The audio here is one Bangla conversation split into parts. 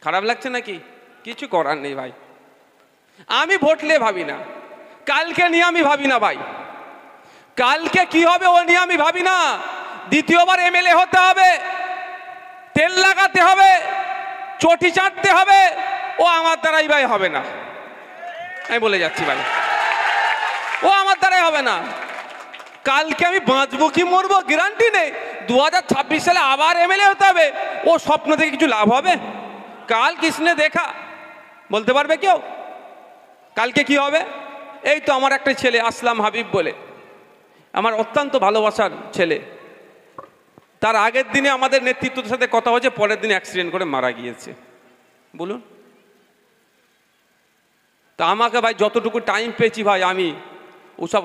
খারাপ লাগছে নাকি? কিছু করার নেই ভাই। আমি ভোট নিয়ে ভাবি না, কালকে নিয়ে আমি ভাবি না ভাই। কালকে কি হবে ও নিয়ে আমি ভাবি না। দ্বিতীয়বার এমএলএ হতে হবে, তেল লাগাতে হবে, চটি চাটতে হবে, ও আমার দ্বারাই ভাই হবে না। আমি বলে যাচ্ছি ভাই, ও আমার দ্বারাই হবে না। কালকে আমি বাঁচবো কি মরবো গ্যারান্টি নেই। 2026 সালে আবার এমএলএ হতে হবে, ও স্বপ্ন থেকে কিছু লাভ হবে? কাল কিসনে দেখা বলতে পারবে কেউ? কালকে কি হবে? এই তো আমার একটা ছেলে আসলাম হাবিব বলে, আমার অত্যন্ত ভালোবাসার ছেলে, তার আগের দিনে আমাদের নেতৃত্বের সাথে কথা হয়েছে, পরের দিন অ্যাক্সিডেন্ট করে মারা গিয়েছে। বলুন তা আমাকে ভাই যতটুকু টাইম পেয়েছি ভাই, আমি ওসব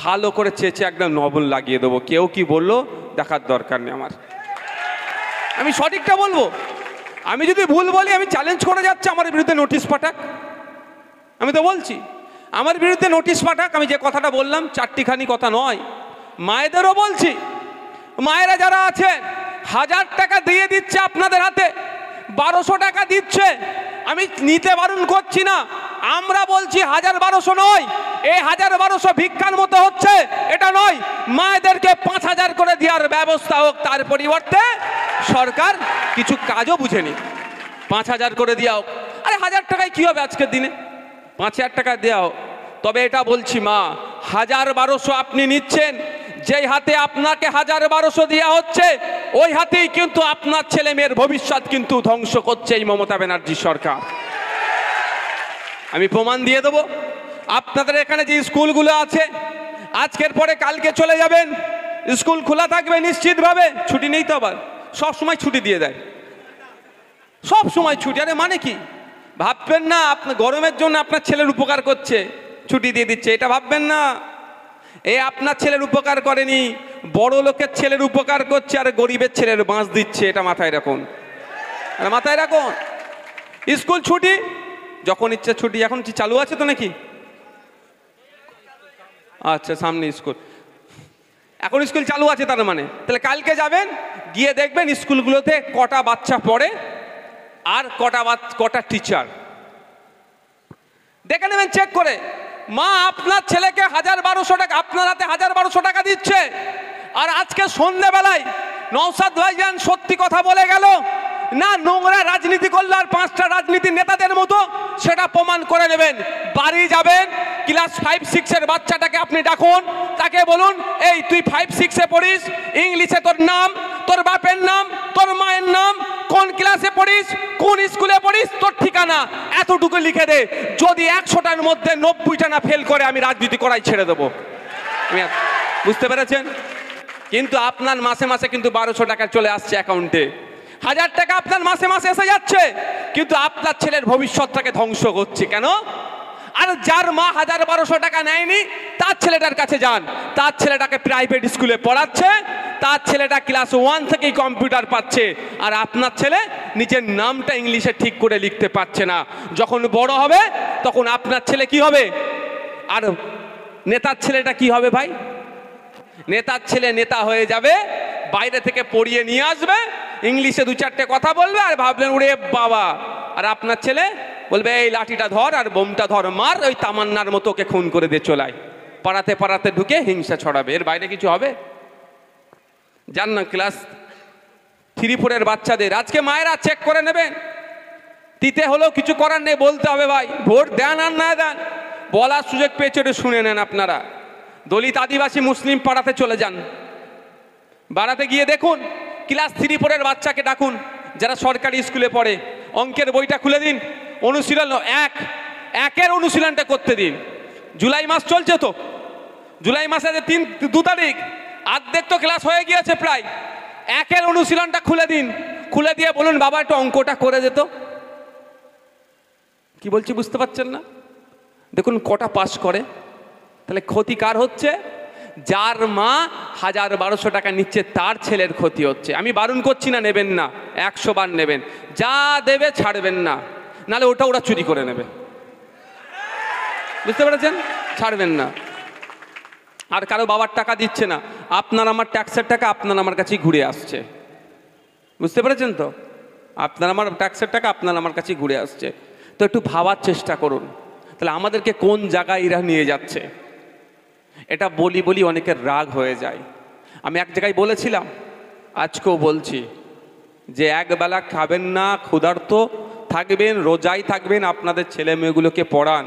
ভালো করে চেঁচে একদম নবল লাগিয়ে দেবো। কেউ কি বললো দেখার দরকার নেই আমার, আমি সঠিকটা বলবো। আমি যদি ভুল বলি আমি চ্যালেঞ্জ করে যাচ্ছি, আমার বিরুদ্ধে নোটিশ পাঠাক। আমি তো বলছি আমার বিরুদ্ধে নোটিশ পাঠাক। আমি যে কথাটা বললাম চারটিখানি কথা নয়, মায়েদেরও বলছি। মায়েরা যারা আছেন 1000 টাকা দিয়ে দিচ্ছে আপনাদের হাতে, 1200 টাকা দিচ্ছে, আমি নিতে বারণ করছি না। আমরা বলছি 1000-1200 নয়, এই 1000-1200 ভিক্ষার মতো হচ্ছে, এটা নয়। মায়েদেরকে 5000 করে দেওয়ার ব্যবস্থা হোক, তার পরিবর্তে সরকার কিছু কাজও বুঝেনি, 5000 করে দেওয়া হোক। আরে 1000 টাকায় কি হবে আজকের দিনে? 5000 টাকা দেওয়া হোক। তবে এটা বলছি মা, 1000-1200 আপনি নিচ্ছেন, যেই হাতে আপনাকে 1000-1200 দেওয়া হচ্ছে, ওই হাতেই কিন্তু আপনার ছেলে মেয়ের ভবিষ্যৎ কিন্তু ধ্বংস করছে এই মমতা ব্যানার্জি সরকার। আমি প্রমাণ দিয়ে দেবো। আপনাদের এখানে যে স্কুলগুলো আছে, আজকের পরে কালকে চলে যাবেন, স্কুল খোলা থাকবে নিশ্চিতভাবে, ছুটি নেই তো, আবার সব সময় ছুটি দিয়ে দেয়, সব সময় ছুটি। আরে মানে কি ভাববেন না, আপনার গরমের জন্য আপনার ছেলের উপকার করছে, ছুটি দিয়ে দিচ্ছে, এটা ভাববেন না। এ আপনার ছেলের উপকার করেনি, বড় লোকের ছেলের উপকার করছে, আর গরিবের ছেলের বাঁশ দিচ্ছে। এটা মাথায় রাখুন, মাথায় রাখুন। স্কুল ছুটি যখন ইচ্ছে ছুটি। এখন কি চালু আছে তো নাকি? আচ্ছা, সামনে স্কুল, এখন স্কুল চালু আছে, তার মানে তাহলে কালকে যাবেন, গিয়ে দেখবেন স্কুলগুলোতে কটা বাচ্চা পড়ে আর কটা টিচার, দেখে নেবেন চেক করে। মা আপনার ছেলেকে 1000-1200 টাকা, আপনার হাতে 1000-1200 টাকা দিচ্ছে, আর আজকে সন্ধ্যেবেলায় নওশাদ ভাইজান সত্যি কথা বলে গেল না, নোংরা রাজনীতি করলে আর 5টা রাজনীতির নেতাদের মতো, সেটা প্রমাণ করে নেবেন। বাড়ি যাবেন, ক্লাস 5-6 বাচ্চাটাকে আপনি ডাকুন, তাকে বলুন এই তুই 5-6 পড়িস, ইংলিশে তোর নাম, তোর বাপের নাম, তোর মায়ের নাম, কোন ক্লাসে পড়িস, কোন স্কুলে পড়িস, তোর ঠিকানা এতটুকু লিখে দে। যদি 100টার মধ্যে 90টা না ফেল করে, আমি রাজনীতি করাই ছেড়ে দেবো। বুঝতে পেরেছেন? কিন্তু আপনার মাসে মাসে কিন্তু 1200 টাকা চলে আসছে অ্যাকাউন্টে, 1000 টাকা আপনার মাসে মাসে এসে যাচ্ছে, কিন্তু আপনার ছেলের ভবিষ্যৎটাকে ধ্বংস করছে। কেন? আর যার মা 1000-1200 টাকা নেয়নি, তার ছেলেটার কাছে যান, তার ছেলেটাকে প্রাইভেট স্কুলে পড়াচ্ছে, তার ছেলেটা ক্লাস 1 থেকেই কম্পিউটার পাচ্ছে, আর আপনার ছেলে নিজের নামটা ইংলিশে ঠিক করে লিখতে পারছে না। যখন বড় হবে তখন আপনার ছেলে কি হবে? আর নেতার ছেলেটা কি হবে ভাই? নেতার ছেলে নেতা হয়ে যাবে, বাইরে থেকে পড়িয়ে নিয়ে আসবে, ইংলিশে 2-4টে কথা বলবে, আর ভাবলেন ওরে বাবা। আর আপনার ছেলে বলবে এই লাঠিটা ধর আর বোমটা ধর, মার, ওই তামান্নার মতো ওকে খুন করে দিয়ে চলাই, পাড়াতে পাড়াতে ঢুকে হিংসা ছড়াবে। এর বাইরে কিছু হবে? যান না ক্লাস 3-4 বাচ্চাদের আজকে মায়েরা চেক করে নেবেন, দিতে হলেও কিছু করার নেই, বলতে হবে ভাই ভোট দেন আর না দেন, বলার সুযোগ পেয়েছে, এটা শুনে নেন আপনারা। দলিত আদিবাসী মুসলিম পাড়াতে চলে যান, বাড়াতে গিয়ে দেখুন ক্লাস 3-4 বাচ্চাকে ডাকুন, যারা সরকারি স্কুলে পড়ে, অঙ্কের বইটা খুলে দিন, অনুশীলন একের অনুশীলনটা করতে দিন। জুলাই মাস চলছে তো, জুলাই মাসে 2 তারিখ, অর্ধেক তো ক্লাস হয়ে গিয়েছে প্রায়। একের অনুশীলনটা খুলে দিন, খুলে দিয়ে বলুন বাবা একটু অঙ্কটা করে যেত। কি বলছি বুঝতে পারছেন না? দেখুন কটা পাস করে। তাহলে ক্ষতি কার হচ্ছে? যার মা 1000-1200 টাকা নিচ্ছে তার ছেলের ক্ষতি হচ্ছে। আমি বারণ করছি না, নেবেন না, 100 বার নেবেন, যা দেবে ছাড়বেন না, নাহলে ওটা ওরা চুরি করে নেবে। বুঝতে পেরেছেন? ছাড়বেন না। আর কারো বাবার টাকা দিচ্ছে না, আপনার আমার ট্যাক্সের টাকা আপনার আমার কাছেই ঘুরে আসছে। বুঝতে পেরেছেন তো? আপনার আমার ট্যাক্সের টাকা আপনার আমার কাছে ঘুরে আসছে। তো একটু ভাবার চেষ্টা করুন, তাহলে আমাদেরকে কোন জায়গায় এরা নিয়ে যাচ্ছে। এটা বলি অনেকের রাগ হয়ে যায়। আমি এক জায়গায় বলেছিলাম, আজকেও বলছি, যে একবেলা খাবেন না, ক্ষুধার্ত থাকবেন, রোজাই থাকবেন, আপনাদের ছেলে মেয়েগুলোকে পড়ান।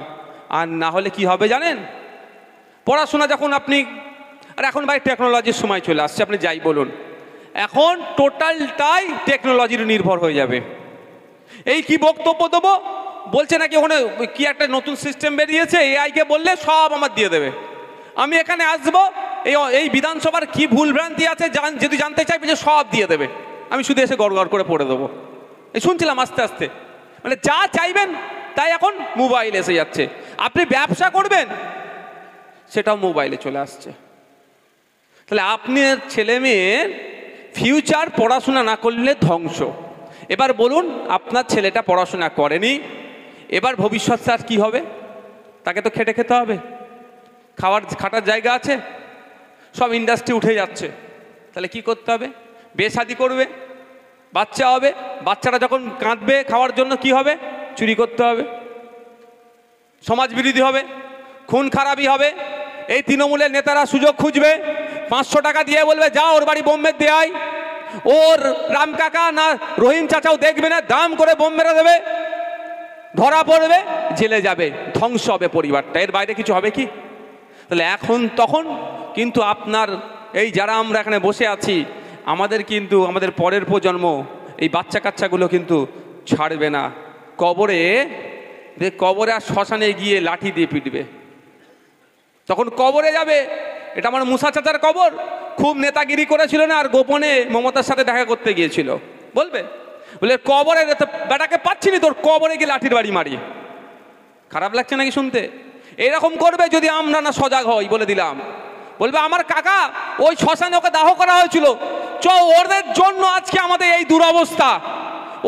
আর না হলে কি হবে জানেন, পড়াশোনা যখন আপনি, আর এখন ভাই টেকনোলজির সময় চলে আসছে, আপনি যাই বলুন, এখন টোটালটাই টেকনোলজির নির্ভর হয়ে যাবে। এই কি বক্তব্য দেবো বলছে নাকি, ওখানে কি একটা নতুন সিস্টেম বেরিয়েছে, এআইকে বললে সব আমার দিয়ে দেবে। আমি এখানে আসবো, এই বিধানসভার কি ভুল ভ্রান্তি আছে যদি জানতে চাইবে, যে সব দিয়ে দেবে, আমি শুধু এসে গড় করে পড়ে দেবো। এই শুনছিলাম আস্তে আস্তে, মানে যা চাইবেন তাই এখন মোবাইল এসে যাচ্ছে। আপনি ব্যবসা করবেন, সেটাও মোবাইলে চলে আসছে। তাহলে আপনার ছেলে মেয়ের ফিউচার পড়াশোনা না করলে ধ্বংস। এবার বলুন, আপনার ছেলেটা পড়াশোনা করেনি, এবার ভবিষ্যৎ তার কী হবে? তাকে তো খেটে খেতে হবে, খাটার জায়গা আছে, সব ইন্ডাস্ট্রি উঠে যাচ্ছে। তাহলে কি করতে হবে? বেশাদি করবে, বাচ্চা হবে, বাচ্চারা যখন কাঁদবে খাওয়ার জন্য কি হবে? চুরি করতে হবে, সমাজ বিরোধী হবে, খুন খারাপি হবে। এই তৃণমূলের নেতারা সুযোগ খুঁজবে, 500 টাকা দিয়ে বলবে যা ওর বাড়ি বোম মেরে দেয়, ওর রাম কাকা না রহিম চাচাও দেখবে না, দাম করে বোম মেরে দেবে, ধরা পড়বে, জেলে যাবে, ধ্বংস হবে পরিবারটা। এর বাইরে কিছু হবে কি? তাহলে এখন তখন কিন্তু আপনার এই যারা আমরা এখানে বসে আছি, আমাদের কিন্তু আমাদের পরের প্রজন্ম, এই বাচ্চা কাচ্চাগুলো কিন্তু ছাড়বে না। কবরে আর শ্মশানে গিয়ে লাঠি দিয়ে পিটবে, তখন কবরে যাবে। এটা আমার মুসা চাচার কবর, খুব নেতাগিরি করেছিল না, আর গোপনে মমতার সাথে দেখা করতে গিয়েছিল, বলবে বলে কবরে বেটাকে পাচ্ছি নি, তোর কবরে গিয়ে লাঠির বাড়ি মারি। খারাপ লাগছে নাকি শুনতে? এরকম করবে যদি আমরা না সজাগ হই, বলে দিলাম। বলবে আমার কাকা ওই শ্মশানে ওকে দাহ করা হয়েছিল, ওদের জন্য আজকে আমাদের এই দুরবস্থা,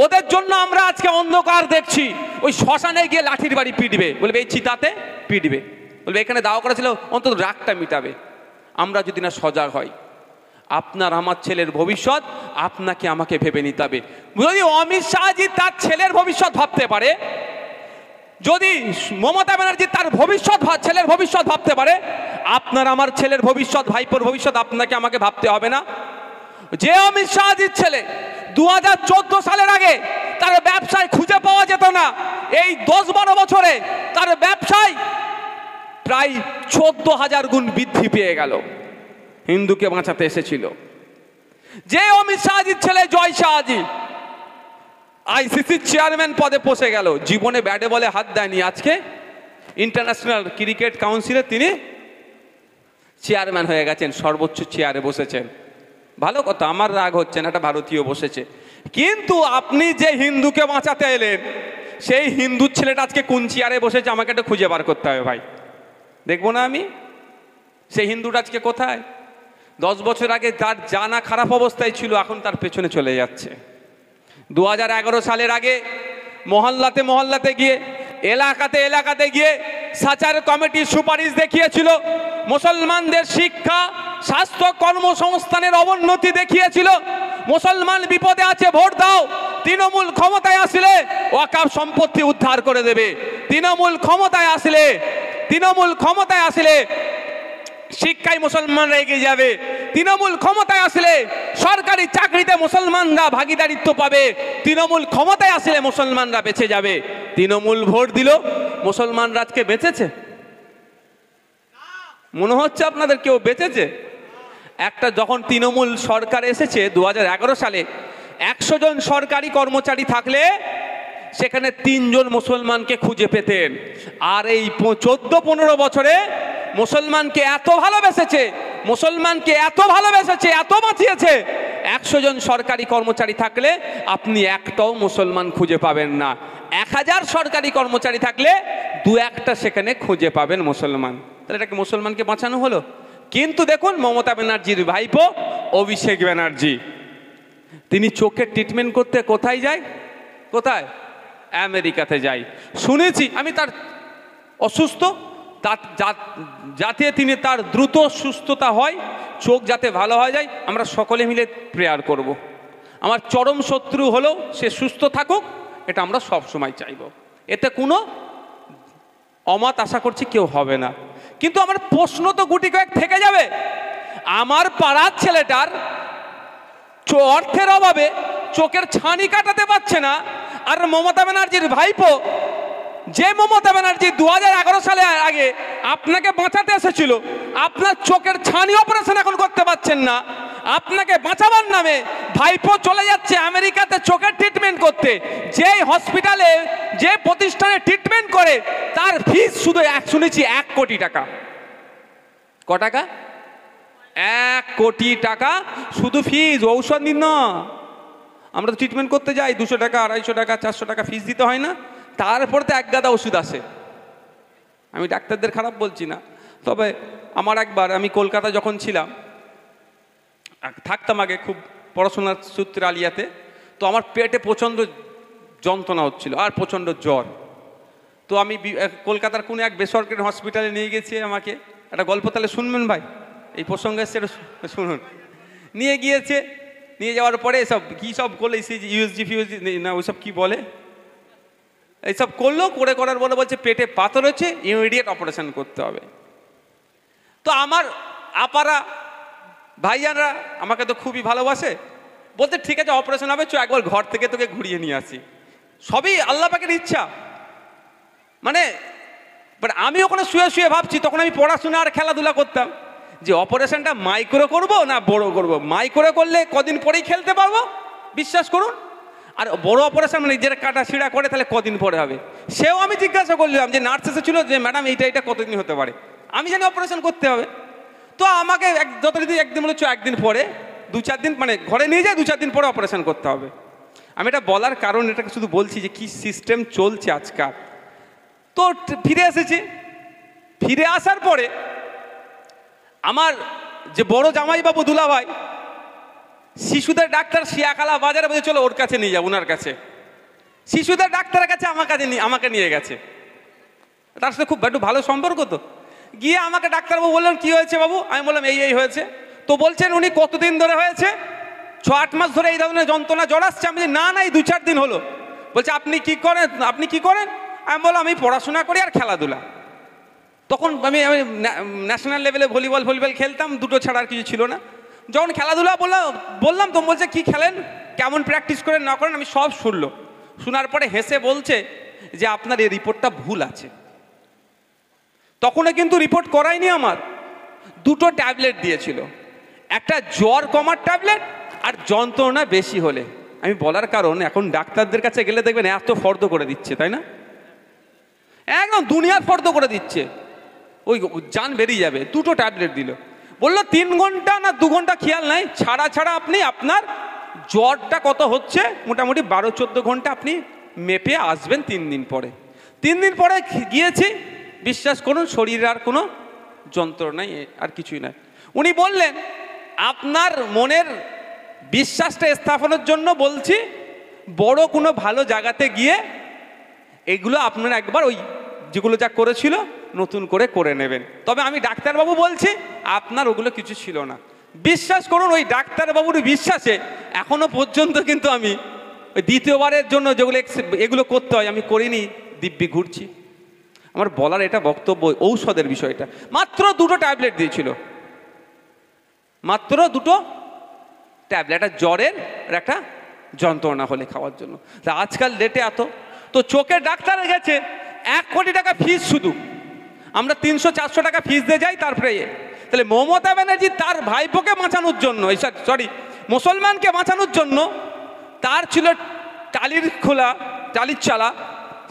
ওদের জন্য আমরা আজকে অন্ধকার দেখছি। ওই শ্মশানে গিয়ে লাঠির বাড়ি পিটবে, বলবে এই চিতাতে পিটবে, বলবে এখানে দাহ করা ছিল, অন্তত রাগটা মিটাবে। আমরা যদি না সজাগ হই, আপনার আমার ছেলের ভবিষ্যৎ আপনাকে আমাকে ভেবে নিতে হবে। যদি অমিত শাহজি তার ছেলের ভবিষ্যৎ ভাবতে পারে, যদি মমতা ব্যানার্জি তার ছেলের ভবিষ্যৎ ভাবতে পারে, আপনার আমার ছেলের ভবিষ্যৎ, ভাইপোর ভবিষ্যৎ আপনাকে আমাকে ভাবতে হবে না? যে অমিত শাহজির ছেলে 2014 সালের আগে তার ব্যবসায় খুঁজে পাওয়া যেত না, এই 10-12 বছরে তার ব্যবসায় প্রায় 14,000 গুণ বৃদ্ধি পেয়ে গেল, হিন্দুকে বাঁচাতে এসেছিল। যে অমিত শাহজির ছেলে জয় শাহজি আইসিসির চেয়ারম্যান পদে বসে গেল, জীবনে ব্যাটে বলে হাত দেয়নি, আজকে ইন্টারন্যাশনাল ক্রিকেট কাউন্সিলে তিনি চেয়ারম্যান হয়ে গেছেন, সর্বোচ্চ চেয়ারে বসেছেন। ভালো কথা, আমার রাগ হচ্ছে না, একটা ভারতীয় বসেছে। কিন্তু আপনি যে হিন্দুকে বাঁচাতে এলেন, সেই হিন্দুর ছেলেটা আজকে কোন চেয়ারে বসেছে আমাকে একটা খুঁজে বার করতে হবে ভাই, দেখবো না আমি সেই হিন্দুটা আজকে কোথায়? 10 বছর আগে তার জানা খারাপ অবস্থায় ছিল, এখন তার পেছনে চলে যাচ্ছে। 2011 সালের আগে মহল্লাতে গিয়ে, এলাকাতে গিয়ে সাচার কমিটির সুপারিশ দেখিয়েছিল, মুসলমানদের শিক্ষা, স্বাস্থ্য, কর্মসংস্থানের অবনতি দেখিয়েছিল। মুসলমান বিপদে আছে, ভোট দাও। তৃণমূল ক্ষমতায় আসলে ওয়াকফ সম্পত্তি উদ্ধার করে দেবে। তৃণমূল ক্ষমতায় আসলে শিক্ষায় মুসলমানরা এগিয়ে যাবে। তৃণমূল ক্ষমতায় আসলে সরকারি চাকরিতে মুসলমানরা ভাগিদারিত্ব পাবে। তৃণমূল ক্ষমতায় আসলে মুসলমানরা বেঁচে যাবে। তৃণমূল ভোট দিল, মুসলমানরা আজকে বেঁচেছে? মনে হচ্ছে আপনাদের কেউ বেঁচেছে? একটা যখন তৃণমূল সরকার এসেছে 2011 সালে, 100 জন সরকারি কর্মচারী থাকলে সেখানে 3 জন মুসলমানকে খুঁজে পেতেন। আর এই 14-15 বছরে মুসলমানকে এত ভালোবেসেছে, এত বাঁচিয়েছে, 100 জন সরকারি কর্মচারী থাকলে আপনি একটাও মুসলমান খুঁজে পাবেন না। 1000 সরকারি কর্মচারী থাকলে 2-1টা সেখানে খুঁজে পাবেন মুসলমান। তাহলে এটাকে মুসলমানকে বাঁচানো হলো। কিন্তু দেখুন মমতা ব্যানার্জির ভাইপো অভিষেক ব্যানার্জি, তিনি চোখের ট্রিটমেন্ট করতে কোথায় যায়? আমেরিকাতে যায়। শুনেছি আমি তার অসুস্থ, যাতে তিনি তার দ্রুত সুস্থতা হয়, চোখ যাতে ভালো হয়ে যায়, আমরা সকলে মিলে প্রেয়ার করব। আমার চরম শত্রু হলেও সে সুস্থ থাকুক, এটা আমরা সব সময় চাইব। এতে কোনো অমত আশা করছি কেউ হবে না। কিন্তু আমার প্রশ্ন তো গুটি কয়েক থেকে যাবে। আমার পাড়ার ছেলেটার অর্থের অভাবে চোখের ছানি কাটাতে পারছে না, আর মমতা ব্যানার্জির ভাইপো, যে মমতা ব্যানার্জি 2011 সালে আগে আপনাকে বাঁচাতে এসেছিল, আপনার চোখের ছানি অপারেশন এখন করতে পারছেন না। আপনাকে বাঁচাবার নামে ভাইপো চলে যাচ্ছে আমেরিকাতে চোখের ট্রিটমেন্ট করতে। যেই হসপিটালে, যে প্রতিষ্ঠানে ট্রিটমেন্ট করে, তার ফিস শুধু শুনেছি 1 কোটি টাকা। ক টাকা? 1 কোটি টাকা শুধু ফিস, ঔষধ নিন না। আমরা তো ট্রিটমেন্ট করতে যাই, 200 টাকা, 250 টাকা, 400 টাকা ফিস দিতে হয় না? তারপর তো এক গাদা ওষুধ আসে। আমি ডাক্তারদের খারাপ বলছি না, তবে আমার একবার, আমি কলকাতা যখন ছিলাম, থাকতাম আগে খুব পড়াশোনার সূত্রে আলিয়াতে, তো আমার পেটে প্রচণ্ড যন্ত্রণা হচ্ছিল আর প্রচণ্ড জ্বর। তো আমি কলকাতার কোনো এক বেসরকারি হসপিটালে নিয়ে গেছি আমাকে। একটা গল্প তাহলে শুনবেন ভাই, এই প্রসঙ্গে সেটা শুনুন। নিয়ে গিয়েছে, নিয়ে যাওয়ার পরে এসব কী সব করলে, ইউএসজি ফিউএসজি না ওইসব কী বলে, এইসব করলো, করার বলে বলছে পেটে পাথর হচ্ছে, ইমিডিয়েট অপারেশন করতে হবে। তো আমার আপারা ভাইয়ানরা আমাকে তো খুবই ভালোবাসে, বলতে ঠিক আছে অপারেশন হবে, চো একবার ঘর থেকে তোকে ঘুরিয়ে নিয়ে আসি। সবই আল্লাহ পাকের ইচ্ছা। মানে বাট আমি ওখানে শুয়ে শুয়ে ভাবছি, তখন আমি পড়াশোনা আর খেলাধুলা করতাম, যে অপারেশনটা মাইক্রো করব না বড় করব। মাইক্রো করলে কদিন পরেই খেলতে পারবো, বিশ্বাস করুন। আর বড় অপারেশন মানে যেটা কাটা ছিঁড়া করে, তাহলে কদিন পরে হবে। সেও আমি জিজ্ঞাসা করলাম, যে নার্স এসেছিল, যে ম্যাডাম এইটা কতদিন হতে পারে, আমি জানি অপারেশন করতে হবে। তো আমাকে যতদিন একদিন বলেছ, একদিন পরে 2-4 দিন, মানে ঘরে নিয়ে যায়, 2-4 দিন পরে অপারেশন করতে হবে। আমি এটা বলার কারণ, এটাকে শুধু বলছি যে কি সিস্টেম চলছে আজকাল। তো ফিরে এসেছি, ফিরে আসার পরে আমার যে বড় জামাইবাবু দুলাভাই, শিশুদের ডাক্তার শিয়াখালা বাজারে, বলছে চলো ওর কাছে নিয়ে যাবো, ওনার কাছে। শিশুদের ডাক্তারের কাছে আমাকে নিয়ে গেছে। তার সাথে খুব একটু ভালো সম্পর্ক। তো গিয়ে আমাকে ডাক্তারবাবু বললেন, কি হয়েছে বাবু? আমি বললাম এই হয়েছে। তো বলছেন উনি কতদিন ধরে হয়েছে? 6-8 মাস ধরে এই ধরনের যন্ত্রণা জ্বর আসছে। আমি বলছি না এই 2-4 দিন হলো। বলছে আপনি কি করেন? আমি বললাম আমি পড়াশোনা করি আর খেলাধুলা। তখন আমি ন্যাশনাল লেভেলে ভলিবল খেলতাম, দুটো ছাড়া আর কিছু ছিল না। যখন খেলাধুলা বললাম, তো বলছে কি খেলেন, কেমন প্র্যাকটিস করেন না করেন, আমি সব শুনলো। শোনার পরে হেসে বলছে যে আপনার এই রিপোর্টটা ভুল আছে। তখনও কিন্তু রিপোর্ট করায়নি আমার, 2টো ট্যাবলেট দিয়েছিল, একটা জ্বর কমার ট্যাবলেট আর যন্ত্রণা বেশি হলে। আমি বলার কারণ, এখন ডাক্তারদের কাছে গেলে দেখবেন এত ফর্দ করে দিচ্ছে, তাই না? একদম দুনিয়ার ফর্দ করে দিচ্ছে, ওই জান বেরিয়ে যাবে। 2টো ট্যাবলেট দিল, বললো 3 ঘন্টা না 2 ঘন্টা খেয়াল নাই, ছাড়া আপনি আপনার জ্বরটা কত হচ্ছে মোটামুটি 12-14 ঘন্টা আপনি মেপে আসবেন 3 দিন পরে। 3 দিন পরে গিয়েছি, বিশ্বাস করুন শরীরে আর কোনো যন্ত্রণাই আর কিছুই নাই। উনি বললেন আপনার মনের বিশ্বাসটা স্থাপনের জন্য বলছি, বড় কোনো ভালো জায়গাতে গিয়ে এগুলো আপনারা একবার ওই যেগুলো যা করেছিল নতুন করে নেবেন। তবে আমি ডাক্তারবাবু বলছি আপনার ওগুলো কিছু ছিল না। বিশ্বাস করুন, ওই ডাক্তারবাবুর বিশ্বাসে এখনো পর্যন্ত কিন্তু আমি ওই দ্বিতীয়বারের জন্য যেগুলো এগুলো করতে হয় আমি করিনি, দিব্যি ঘুরছি। আমার বলার এটা বক্তব্য, ঔষধের বিষয়টা। মাত্র 2টো ট্যাবলেট দিয়েছিল, মাত্র 2টো ট্যাবলেট, একটা জ্বরের আর একটা যন্ত্রণা হলে খাওয়ার জন্য। তা আজকাল ডেটে এত, তো চোখের ডাক্তারে গেছে 1 কোটি টাকা ফিস। শুধু আমরা 300-400 টাকা ফিস দিয়ে যাই। তারপরে তাহলে মমতা ব্যানার্জি তার ভাইপোকে বাঁচানোর জন্য, মুসলমানকে বাঁচানোর জন্য, তার ছিল টালির চালা,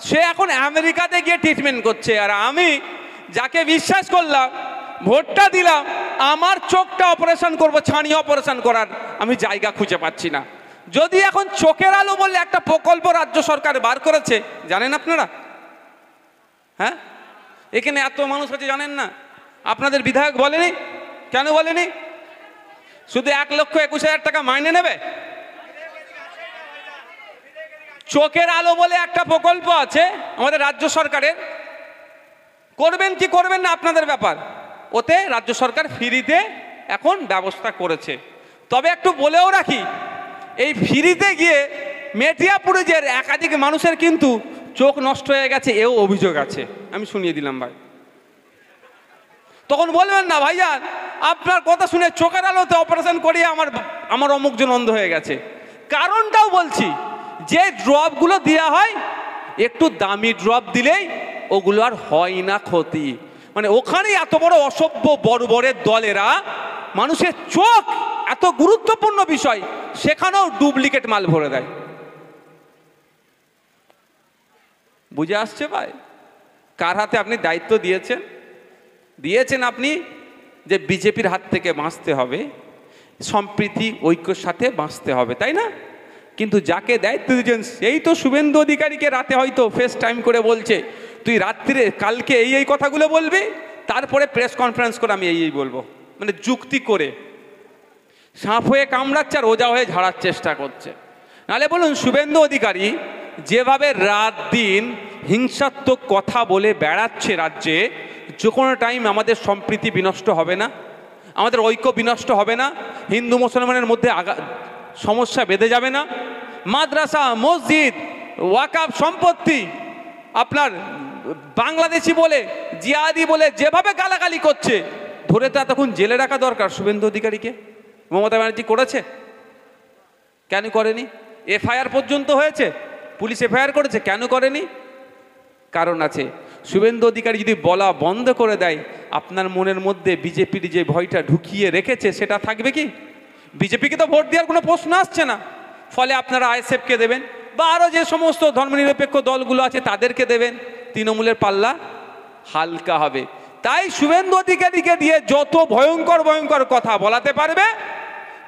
সে এখন আমেরিকাতে গিয়ে ট্রিটমেন্ট করছে। আর আমি যাকে বিশ্বাস করলাম, ভোটটা দিলাম, আমার চোখটা অপারেশন করবো, ছানি অপারেশন করার আমি জায়গা খুঁজে পাচ্ছি না। যদি এখন চোখের আলো বলে একটা প্রকল্প রাজ্য সরকার বার করেছে, জানেন আপনারা? হ্যাঁ, এখানে এত মানুষ আছে জানেন না? আপনাদের বিধায়ক বলেনি? কেন বলেনি? শুধু 1,21,000 টাকা মাইনে নেবে। চোখের আলো বলে একটা প্রকল্প আছে আমাদের রাজ্য সরকারের, করবেন কি করবেন না আপনাদের ব্যাপার। ওতে রাজ্য সরকার ফ্রিতে এখন ব্যবস্থা করেছে। তবে একটু বলেও রাখি, এই ফ্রিতে গিয়ে মেটিয়াপুরে যে একাধিক মানুষের কিন্তু চোখ নষ্ট হয়ে গেছে, এও অভিযোগ আছে। আমি শুনিয়ে দিলাম ভাই। তখন বলবেন না ভাইজান আপনার কথা শুনে চোখের আলোতে অপারেশন করিয়ে আমার অমুকজন অন্ধ হয়ে গেছে। কারণটাও বলছি, যে ড্রপগুলো দেওয়া হয় একটু দামি ড্রপ দিলেই ওগুলো আর হয় না ক্ষতি। মানে ওখানেই এত বড় অসভ্য বর্বরের দলেরা মানুষের চোখ, এত গুরুত্বপূর্ণ বিষয়, সেখানেও ডুপ্লিকেট মাল ভরে দেয়। বুঝে আসছে ভাই? কার হাতে আপনি দায়িত্ব দিয়েছেন আপনি যে বিজেপির হাত থেকে বাঁচতে হবে, সম্প্রীতি ঐক্যর সাথে বাঁচতে হবে, তাই না? কিন্তু যাকে দায়িত্ব দিয়েছেন সেই তো শুভেন্দু অধিকারীকে রাতে হয়তো ফেস টাইম করে বলছে তুই রাত্রিরে কালকে এই কথাগুলো বলবি, তারপরে প্রেস কনফারেন্স করে আমি এই বলবো। মানে যুক্তি করে সাপ হয়ে কামড়াচ্ছে আর ওজা হয়ে ঝাড়ার চেষ্টা করছে। নাহলে বলুন, শুভেন্দু অধিকারী যেভাবে রাত দিন হিংসাত্মক কথা বলে বেড়াচ্ছে রাজ্যে, যে কোনো টাইম আমাদের সম্প্রীতি বিনষ্ট হবে না, আমাদের ঐক্য বিনষ্ট হবে না, হিন্দু মুসলমানের মধ্যে সমস্যা বেঁধে যাবে না, মাদ্রাসা মসজিদ ওয়াকাফ সম্পত্তি আপনার বাংলাদেশি বলে জিহাদি বলে যেভাবে গালাগালি করছে, ধরে তো এতক্ষণ জেলে রাখা দরকার শুভেন্দু অধিকারীকে। মমতা ব্যানার্জি করেছে? কেন করেনি? এফআইআর পর্যন্ত হয়েছে, পুলিশ এফআইআর করেছে, কেন করেনি? কারণ আছে। শুভেন্দু অধিকারী যদি বলা বন্ধ করে দেয়, আপনার মনের মধ্যে বিজেপির যে ভয়টা ঢুকিয়ে রেখেছে সেটা থাকবে কি? বিজেপিকে তো ভোট দেওয়ার কোনো প্রশ্ন আসছে না, ফলে আপনারা আইএসএফকে দেবেন বা আরও যে সমস্ত ধর্মনিরপেক্ষ দলগুলো আছে তাদেরকে দেবেন, তৃণমূলের পাল্লা হালকা হবে। তাই শুভেন্দু অধিকারীকে দিয়ে যত ভয়ঙ্কর ভয়ঙ্কর কথা বলাতে পারবে,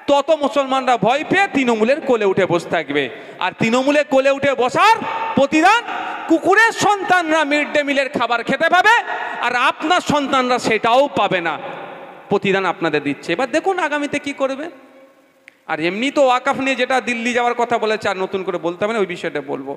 তত মুসলমানরা ভয় পেয়ে তৃণমূলের কোলে উঠে বসে থাকবে। আর তৃণমূলের কোলে উঠে বসার প্রতিদান কুকুরের সন্তানরা মিড ডে মিলের খাবার খেতে পাবে, আর আপনার সন্তানরা সেটাও পাবে না। প্রতিদান আপনাদের দিচ্ছে। এবার দেখুন আগামীতে কি করবে। আর এমনি তো ওয়াকাফ নিয়ে যেটা দিল্লি যাওয়ার কথা বলেছে, আর নতুন করে বলতে হবে না, ওই বিষয়টা বলবো।